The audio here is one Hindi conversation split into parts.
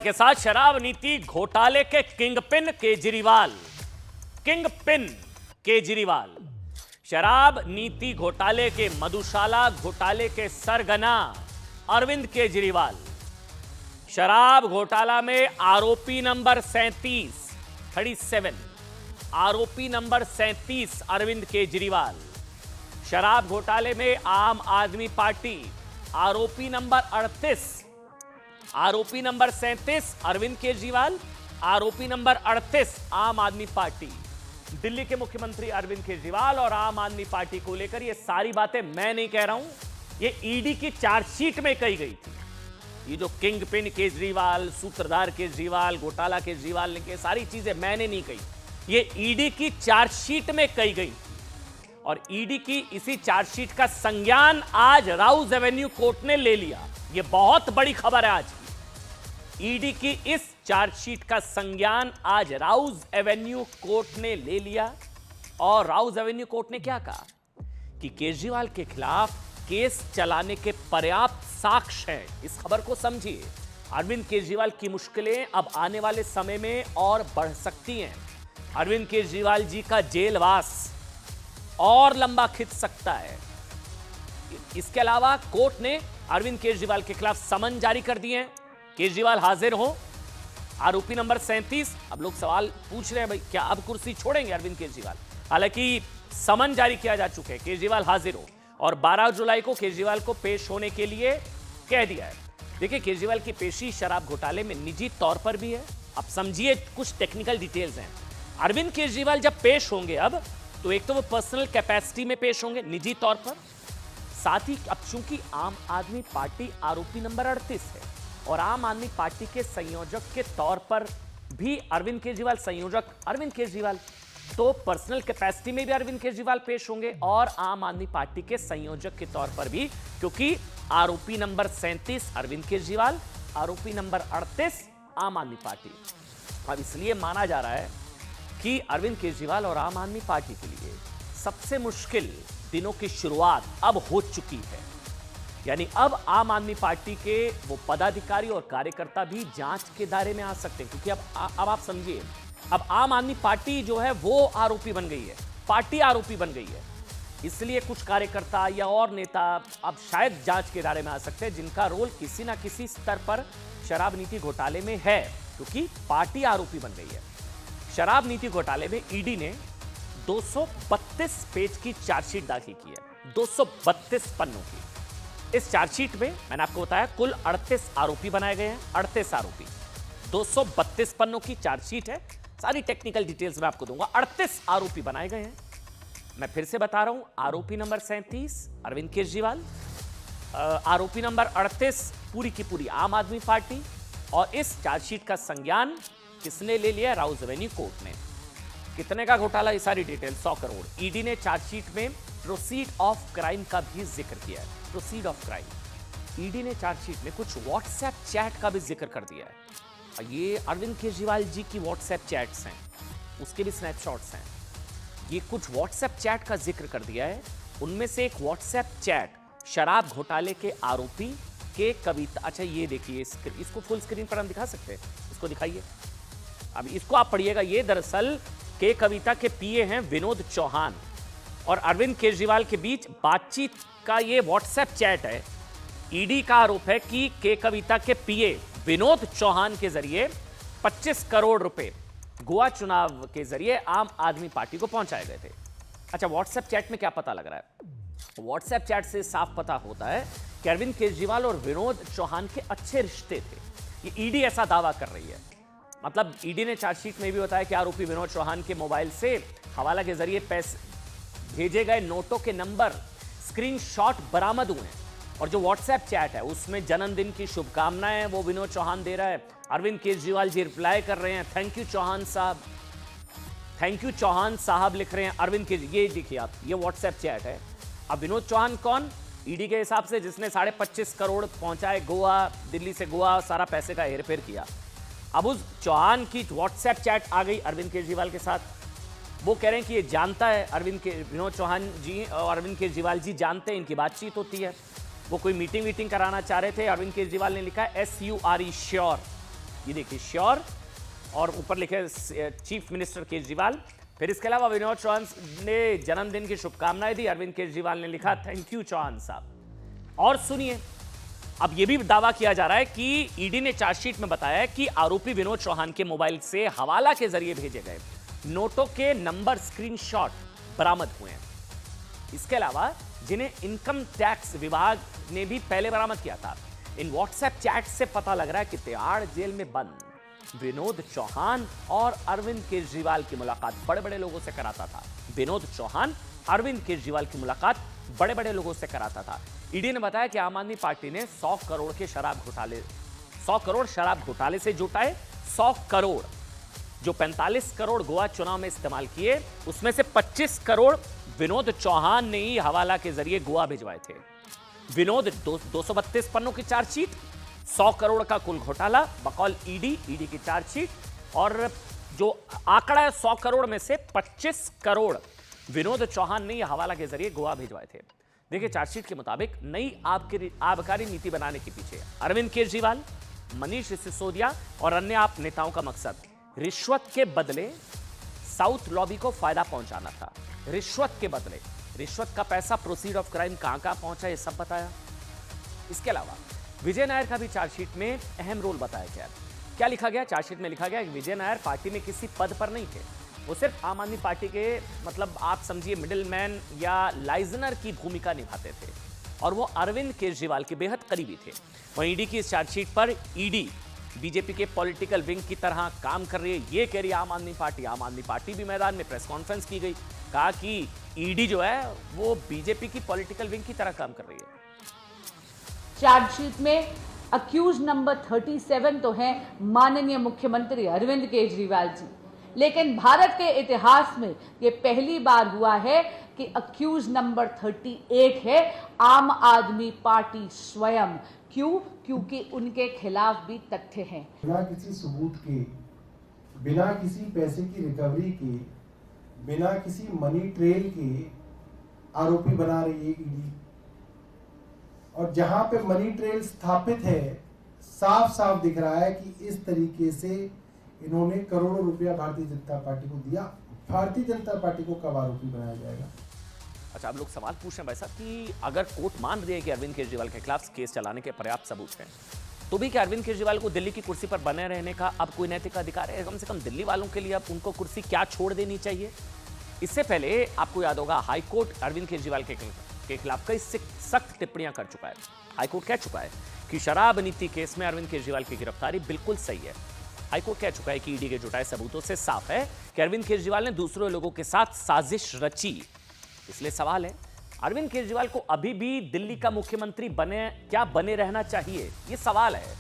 के साथ शराब नीति घोटाले के किंगपिन केजरीवाल, शराब नीति घोटाले के मधुशाला घोटाले के सरगना अरविंद केजरीवाल, शराब घोटाला में आरोपी नंबर 37 आरोपी नंबर 37 अरविंद केजरीवाल, शराब घोटाले में आम आदमी पार्टी आरोपी नंबर 37 अरविंद केजरीवाल, आरोपी नंबर 38 आम आदमी पार्टी। दिल्ली के मुख्यमंत्री अरविंद केजरीवाल और आम आदमी पार्टी को लेकर ये सारी बातें मैं नहीं कह रहा हूं, ये ईडी की चार्जशीट में कही गई थी। ये जो किंग पिन केजरीवाल, सूत्रधार केजरीवाल, घोटाला केजरीवाल ने, सारी चीजें मैंने नहीं कही, ये ईडी की चार्जशीट में कही गई। और ईडी की इसी चार्जशीट का संज्ञान आज राउज एवेन्यू कोर्ट ने ले लिया। ये बहुत बड़ी खबर है आज की। ईडी की इस चार्जशीट का संज्ञान आज राउज एवेन्यू कोर्ट ने ले लिया। और राउज एवेन्यू कोर्ट ने क्या कहा कि केजरीवाल के खिलाफ केस चलाने के पर्याप्त साक्ष्य हैं। इस खबर को समझिए। अरविंद केजरीवाल की मुश्किलें अब आने वाले समय में और बढ़ सकती हैं। अरविंद केजरीवाल जी का जेलवास और लंबा खिंच सकता है। इसके अलावा कोर्ट ने अरविंद केजरीवाल के खिलाफ समन जारी कर दिए हैं। केजरीवाल हाजिर हो, आरोपी नंबर 37। अब लोग सवाल पूछ रहे हैं, भाई क्या अब कुर्सी छोड़ेंगे अरविंद केजरीवाल? हालांकि समन जारी किया जा चुका है, केजरीवाल हाजिर हो, और 12 जुलाई को केजरीवाल को पेश होने के लिए कह दिया है। देखिए, केजरीवाल की पेशी शराब घोटाले में निजी तौर पर भी है। अब समझिए, कुछ टेक्निकल डिटेल्स हैं। अरविंद केजरीवाल जब पेश होंगे अब, तो एक तो वो पर्सनल कैपेसिटी में पेश होंगे, निजी तौर पर। साथ ही अब चूंकि आम आदमी पार्टी आरोपी नंबर 38 है और आम आदमी पार्टी के संयोजक के तौर पर भी अरविंद केजरीवाल, संयोजक अरविंद केजरीवाल, तो पर्सनल कैपेसिटी में भी अरविंद केजरीवाल पेश होंगे और आम आदमी पार्टी के संयोजक के तौर पर भी, क्योंकि आरोपी नंबर 37 अरविंद केजरीवाल, आरोपी नंबर 38 आम आदमी पार्टी। अब इसलिए माना जा रहा है कि अरविंद केजरीवाल और आम आदमी पार्टी के लिए सबसे मुश्किल दिनों की शुरुआत अब हो चुकी है। यानी अब आम आदमी पार्टी के वो पदाधिकारी और कार्यकर्ता भी जांच के दायरे में आ सकते हैं, क्योंकि अब आप समझिए, अब आम आदमी पार्टी जो है वो आरोपी बन गई है, पार्टी आरोपी बन गई है। इसलिए कुछ कार्यकर्ता या और नेता अब शायद जांच के दायरे में आ सकते हैं, जिनका रोल किसी ना किसी स्तर पर शराब नीति घोटाले में है, क्योंकि पार्टी आरोपी बन गई है। शराब नीति घोटाले में ईडी ने 232 पेज की चार्जशीट दाखिल की है, 232 पन्नों की। इस चार्जशीट में मैंने आपको बताया कुल 38 आरोपी बनाए गए हैं, 38 आरोपी, 232 पन्नों की चार्जशीट है। सारी टेक्निकल डिटेल्स मैं आपको दूंगा। 38 आरोपी बनाए गए हैं। मैं फिर से बता रहा हूं, आरोपी नंबर 37 अरविंद केजरीवाल, आरोपी नंबर 38 पूरी की पूरी आम आदमी पार्टी। और इस चार्जशीट का संज्ञान किसने ले लिया? राउज एवेन्यू कोर्ट ने। कितने का घोटाला? ये सारी डिटेल 100 करोड़। ईडी ने चार्जशीट में प्रोसीड ऑफ क्राइम का भी जिक्र किया है। प्रोसीड ऑफ क्राइम, ईडी ने चार्जशीट में कुछ व्हाट्सएप चैट का भी जिक्र कर दिया है। ये अरविंद केजरीवाल जी की व्हाट्सएप चैट्स हैं, उसके भी स्नैपशॉट्स हैं। ये कुछ व्हाट्सएप चैट का जिक्र कर दिया है। उनमें से एक व्हाट्सएप चैट शराब घोटाले के आरोपी के कविता, अच्छा ये देखिए, इसको फुल स्क्रीन पर हम दिखा सकते हैं, इसको दिखाइए। अब इसको आप पढ़िएगा। ये दरअसल के कविता के पीए हैं विनोद चौहान और अरविंद केजरीवाल के बीच बातचीत का ये व्हाट्सएप चैट है। ईडी का आरोप है कि के कविता के पीए विनोद चौहान के जरिए 25 करोड़ रुपए गोवा चुनाव के जरिए आम आदमी पार्टी को पहुंचाए गए थे। अच्छा, व्हाट्सएप चैट में क्या पता लग रहा है? व्हाट्सएप चैट से साफ पता होता है कि अरविंद केजरीवाल और विनोद चौहान के अच्छे रिश्ते थे। ये ईडी ऐसा दावा कर रही है। मतलब ईडी ने चार्जशीट में भी बताया कि आरोपी विनोद चौहान के मोबाइल से हवाला के जरिए पैसे भेजे गए नोटों के नंबर स्क्रीनशॉट बरामद हुए हैं। और जो व्हाट्सएप चैट है उसमें जन्मदिन की शुभकामनाएं वो विनोद चौहान दे रहा है। अरविंद केजरीवाल जी रिप्लाई कर रहे हैं, थैंक यू चौहान साहब, थैंक यू चौहान साहब लिख रहे हैं अरविंद केजरीवाल। ये देखिए आप, ये व्हाट्सएप चैट है। अब विनोद चौहान कौन? ईडी के हिसाब से जिसने 25.5 करोड़ पहुंचाए गोवा, दिल्ली से गोवा, सारा पैसे का हेरफेर किया। अब उस चौहान की व्हाट्सएप चैट आ गई अरविंद केजरीवाल के साथ। वो कह रहे हैं कि ये जानता है, विनोद चौहान जी और अरविंद केजरीवाल जी जानते हैं, इनकी बातचीत होती है। वो कोई मीटिंग कराना चाह रहे थे। अरविंद केजरीवाल ने लिखा SURE श्योर, ये देखिए श्योर, और ऊपर लिखे चीफ मिनिस्टर केजरीवाल। फिर इसके अलावा विनोद चौहान ने जन्मदिन की शुभकामनाएं दी। अरविंद केजरीवाल ने लिखा थैंक यू चौहान साहब। और सुनिए, अब यह भी दावा किया जा रहा है कि ईडी ने चार्जशीट में बताया है कि आरोपी विनोद चौहान के मोबाइल से हवाला के जरिए भेजे गए नोटों के नंबर स्क्रीनशॉट बरामद हुए हैं। इसके अलावा जिन्हें इनकम टैक्स विभाग ने भी पहले बरामद किया था, इन व्हाट्सएप चैट से पता लग रहा है कि तिहाड़ जेल में बंद विनोद चौहान और अरविंद केजरीवाल की मुलाकात बड़े बड़े लोगों से कराता था। विनोद चौहान अरविंद केजरीवाल की मुलाकात बड़े बड़े लोगों से कराता था। ईडी ने बताया कि आम आदमी पार्टी ने 100 करोड़ शराब घोटाले से जुटाए 100 करोड़, जो 45 करोड़ गोवा चुनाव में इस्तेमाल किए, उसमें से 25 करोड़ विनोद चौहान ने ही हवाला के जरिए गोवा भिजवाए थे। विनोद 232 पन्नों की चार्जशीट, 100 करोड़ का कुल घोटाला बकौल ईडी की चार्जशीट, और जो आंकड़ा है 100 करोड़ में से 25 करोड़ विनोद चौहान ने हवाला के जरिए गोवा भिजवाए थे। देखिए चार्जशीट के मुताबिक नई आबकारी नीति बनाने के पीछे अरविंद केजरीवाल, मनीष सिसोदिया और अन्य आप नेताओं का मकसद रिश्वत के बदले साउथ लॉबी को फायदा पहुंचाना था। रिश्वत के बदले, रिश्वत का पैसा प्रोसीड ऑफ क्राइम कहां कहां पहुंचा, ये सब बताया। इसके अलावा विजय नायर का भी चार्जशीट में अहम रोल बताया गया। क्या लिखा गया चार्जशीट में? लिखा गया कि विजय नायर पार्टी में किसी पद पर नहीं थे, वो सिर्फ आम आदमी पार्टी के मतलब आप समझिए मिडिल मैन या लाइजनर की भूमिका निभाते थे, और वो अरविंद केजरीवाल के बेहद करीबी थे। वहीं ईडी की इस चार्जशीट पर ईडी बीजेपी के पॉलिटिकल विंग की तरह काम कर रही है, ये कह रही है आम आदमी पार्टी भी मैदान में प्रेस कॉन्फ्रेंस की गई, कहा कि ईडी जो है वो बीजेपी की पॉलिटिकल विंग की तरह काम कर रही है। चार्जशीट में अक्यूज नंबर 37 तो हैं माननीय मुख्यमंत्री अरविंद केजरीवाल जी, लेकिन भारत के इतिहास में ये पहली बार हुआ है कि अक्यूज नंबर 38 है आम आदमी पार्टी स्वयं। क्यों? क्योंकि उनके खिलाफ भी तथ्य हैं। बिना किसी सबूत के, बिना किसी पैसे की रिकवरी के, बिना किसी मनी ट्रेल के आरोपी बना रही है ईडी। और जहां पे मनी ट्रेल स्थापित है, साफ साफ दिख रहा है कि इस तरीके से इन्होंने करोड़ों रुपया भारतीय जनता पार्टी को दिया। भारतीय जनता पार्टी को कब आरोपी बनाया जाएगा? अच्छा, अब लोग सवाल पूछ रहे हैं भाई साहब कि अगर कोर्ट मान रही है कि अरविंद केजरीवाल के खिलाफ केस चलाने के पर्याप्त सबूत हैं, तो भी क्या अरविंद केजरीवाल को दिल्ली की कुर्सी पर बने रहने का अब कोई नैतिक अधिकार है? कम से कम दिल्ली वालों के लिए अब उनको कुर्सी क्या छोड़ देनी चाहिए? इससे पहले आपको याद होगा हाईकोर्ट अरविंद केजरीवाल के खिलाफ कई सख्त टिप्पणियां कर चुका है। हाईकोर्ट कह चुका है कि शराब नीति केस में अरविंद केजरीवाल की गिरफ्तारी बिल्कुल सही है। हाईकोर्ट कह चुका है कि ईडी के जुटाए सबूतों से साफ है कि अरविंद केजरीवाल ने दूसरे लोगों के साथ साजिश रची। इसलिए सवाल है, अरविंद केजरीवाल को अभी भी दिल्ली का मुख्यमंत्री बने रहना चाहिए? ये सवाल है।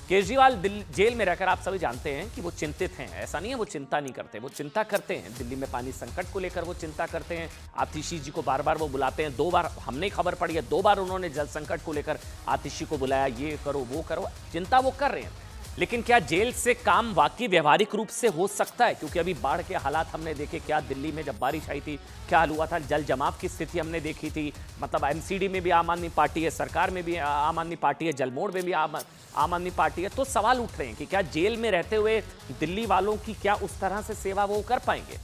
केजरीवाल जेल में रहकर आप सभी जानते हैं कि वो चिंतित हैं। ऐसा नहीं है वो चिंता नहीं करते, वो चिंता करते हैं। दिल्ली में पानी संकट को लेकर वो चिंता करते हैं। आतिशी जी को बार बार वो बुलाते हैं। 2 बार हमने खबर पड़ी है, 2 बार उन्होंने जल संकट को लेकर आतिशी को बुलाया, ये करो वो करो, चिंता वो कर रहे हैं। लेकिन क्या जेल से काम वाकई व्यवहारिक रूप से हो सकता है? क्योंकि अभी बाढ़ के हालात हमने देखे, क्या दिल्ली में जब बारिश आई थी क्या हाल हुआ था, जल जमाव की स्थिति हमने देखी थी। मतलब एमसीडी में भी आम आदमी पार्टी है, सरकार में भी आम आदमी पार्टी है, जलमोड़ में भी आम आदमी पार्टी है। तो सवाल उठ रहे हैं कि क्या जेल में रहते हुए दिल्ली वालों की क्या उस तरह से सेवा वो कर पाएंगे?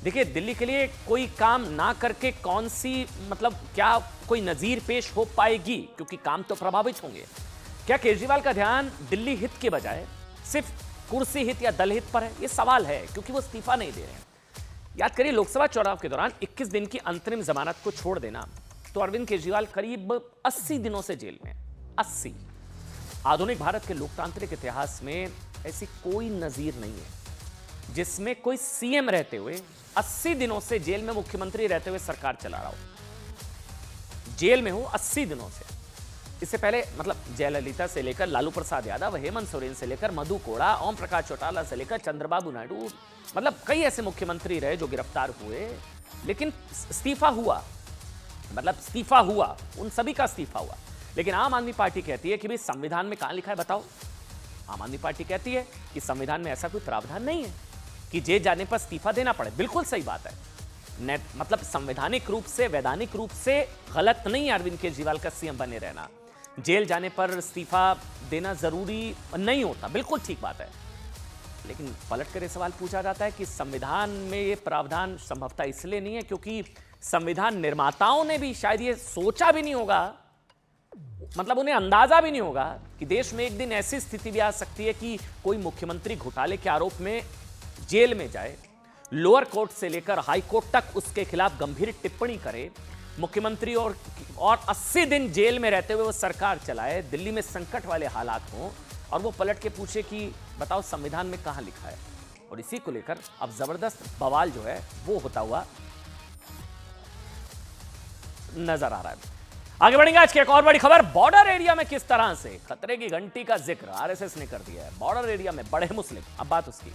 देखिए, दिल्ली के लिए कोई काम ना करके कौन सी मतलब क्या कोई नजीर पेश हो पाएगी? क्योंकि काम तो प्रभावित होंगे। क्या केजरीवाल का ध्यान दिल्ली हित के बजाय सिर्फ कुर्सी हित या दल हित पर है? ये सवाल है, क्योंकि वो इस्तीफा नहीं दे रहे हैं। याद करिए, लोकसभा चुनाव के दौरान 21 दिन की अंतरिम जमानत को छोड़ देना, तो अरविंद केजरीवाल करीब 80 दिनों से जेल में। 80। आधुनिक भारत के लोकतांत्रिक इतिहास में ऐसी कोई नजीर नहीं है जिसमें कोई सीएम रहते हुए 80 दिनों से जेल में, मुख्यमंत्री रहते हुए सरकार चला रहा हो। जेल में हो 80 दिनों से। इससे पहले मतलब जयललिता से लेकर लालू प्रसाद यादव, हेमंत सोरेन से लेकर मधु कोड़ा, ओम प्रकाश चौटाला से लेकर चंद्रबाबू नायडू, मतलब कई ऐसे मुख्यमंत्री रहे जो गिरफ्तार हुए, लेकिन इस्तीफा हुआ। मतलब इस्तीफा हुआ, उन सभी का इस्तीफा हुआ। लेकिन आम आदमी पार्टी कहती है कि भाई संविधान में कहां लिखा है बताओ? आम आदमी पार्टी कहती है कि संविधान में ऐसा कोई प्रावधान नहीं है कि जेल जाने पर इस्तीफा देना पड़े। बिल्कुल सही बात है, मतलब संवैधानिक रूप से, वैधानिक रूप से गलत नहीं है अरविंद केजरीवाल का सीएम बने रहना। जेल जाने पर इस्तीफा देना जरूरी नहीं होता, बिल्कुल ठीक बात है। लेकिन पलट कर ये सवाल पूछा जाता है कि संविधान में ये प्रावधान संभवतः इसलिए नहीं है क्योंकि संविधान निर्माताओं ने भी शायद ये सोचा भी नहीं होगा, मतलब उन्हें अंदाजा भी नहीं होगा कि देश में एक दिन ऐसी स्थिति भी आ सकती है कि कोई मुख्यमंत्री घोटाले के आरोप में जेल में जाए, लोअर कोर्ट से लेकर हाई कोर्ट तक उसके खिलाफ गंभीर टिप्पणी करे, मुख्यमंत्री और 80 दिन जेल में रहते हुए वो सरकार चलाए, दिल्ली में संकट वाले हालात हों और वो पलट के पूछे कि बताओ संविधान में कहां लिखा है। और इसी को लेकर अब जबरदस्त बवाल जो है वो होता हुआ नजर आ रहा है। आगे बढ़ेंगे। आज की एक और बड़ी खबर, बॉर्डर एरिया में किस तरह से खतरे की घंटी का जिक्र आरएसएस ने कर दिया है। बॉर्डर एरिया में बड़े मुस्लिम, अब बात उसकी